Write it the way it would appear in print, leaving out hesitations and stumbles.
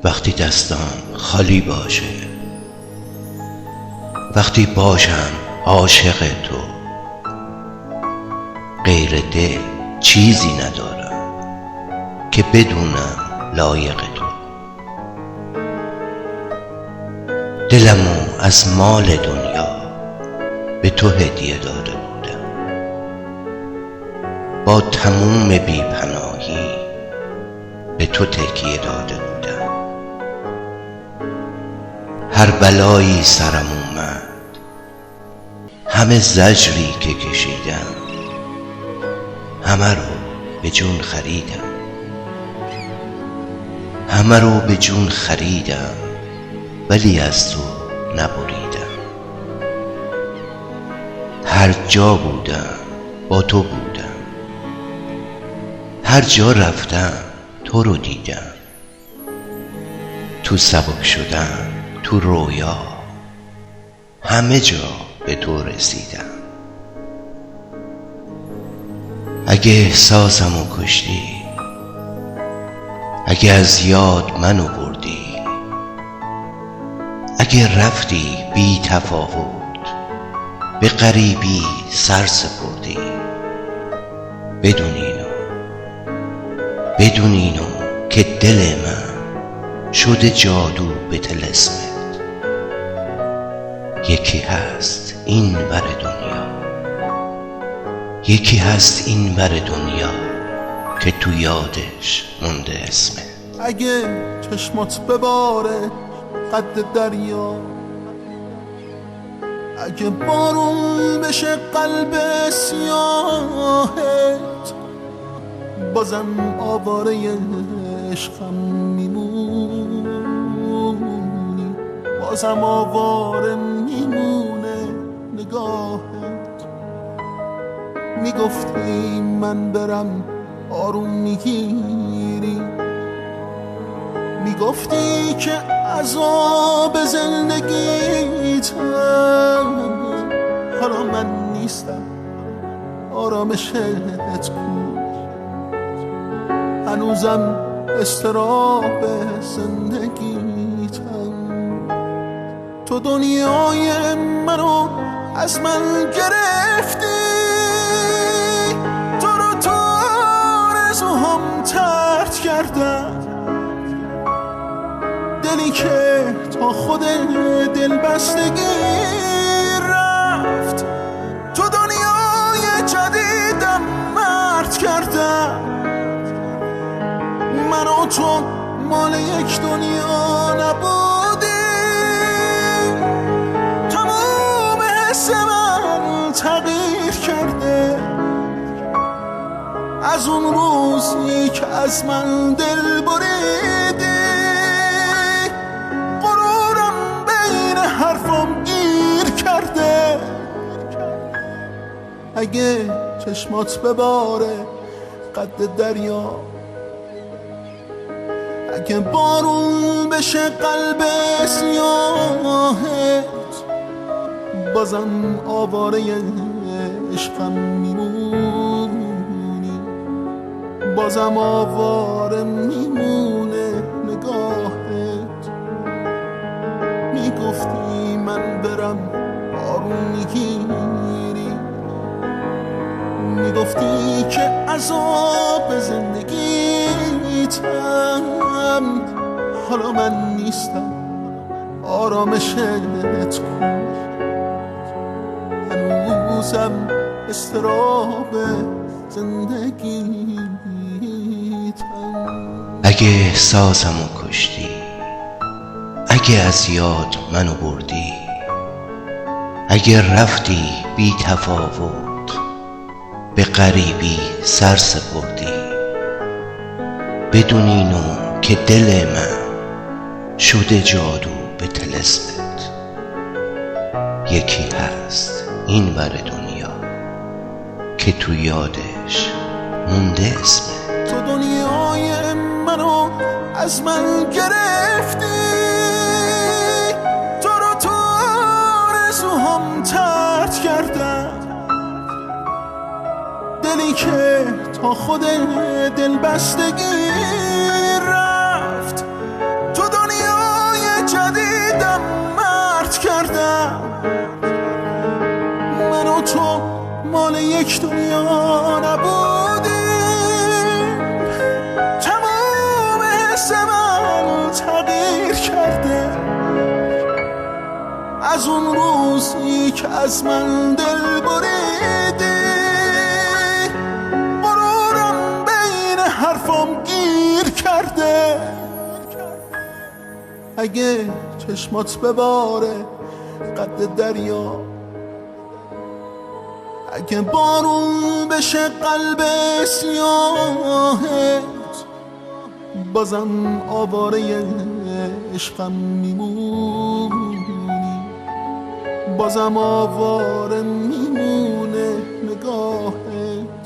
وقتی دستم خالی باشه، وقتی باشم عاشق تو، غیر دل چیزی ندارم که بدونم لایق تو. دلمو از مال دنیا به تو هدیه داده بودم، با تموم بی‌پناهی به تو تکیه داده بودم. هر بلایی سرم اومد، همه زجری که کشیدم، همه رو به جون خریدم، همه رو به جون خریدم، ولی از تو نبریدم. هر جا بودم با تو بودم، هر جا رفتم تو رو دیدم. تو سبک شدم، تو رویا، همه جا به تو رسیدم. اگه احساسمو کشتی، اگه از یاد منو بردی، اگه رفتی بی تفاوت به غریبی سر سپردی، بدون اینو که دل من شده جادو به طلسمت. یکی هست این ور دنیا، یکی هست این ور دنیا که تو یادش مونده اسمت. اگه چشمات بباره قد دریا، اگه بارون بشه قلب سیاهت، بازم آواره عشقم میمونی، بازم آواره میمونه نگاهت. میگفتی من برم آروم میگیری، میگفتی که عذاب زندگیتم، حالا من نیستم آرامشت کن. هنوزم استراب زندگیتم. تو دنیای منو از من گرفتی، تو رو تو آرزوهام طرد کردم. دلی که تا خود دل بستگی رفت، تو دنیای جدیدم مرد کردم. من و تو مال یک دنیا نبودیم، تمام حس من تغییر کرده از اون روزی که از من دل بریدی. غرورم بین حرفم گیر کرده. اگه چشمات بباره قد دریا، اگه بارون بشه قلب سیاهت، بازم آواره عشقم میمونی، بازم آواره میمونه نگاهت. میگفتی من برم آروم میگیری، میگفتی که عذاب زندگیتم، حالا من نیستم آرامشت کن. هنوزم استراب زندگیتم. اگه احساسمو کشتی، اگه از یاد منو بردی، اگه رفتی بی تفاوت به غریبی سر سپردی، بدون اینو که دل من شده جادو به طلسمت. یکی هست این ور دنیا که تو یادش مونده اسمت. تو دنیای منو از من گرفتی، تو رو تو آرزوهام طرد کردم. دلی که تا خود دل بستگی رفت تو دنیای جدیدم مرد کردم من و تو مال یک دنیا نبودیم تمام حس من تغییر کرده از اون روزی که از من دل بریدی غرورم بین حرفام گیر کرده اگه چشمات بباره قد دریا اگه بارون بشه قلب سیاهت بازم آواره عشقم میمونی بازم آواره میمونه نگاهت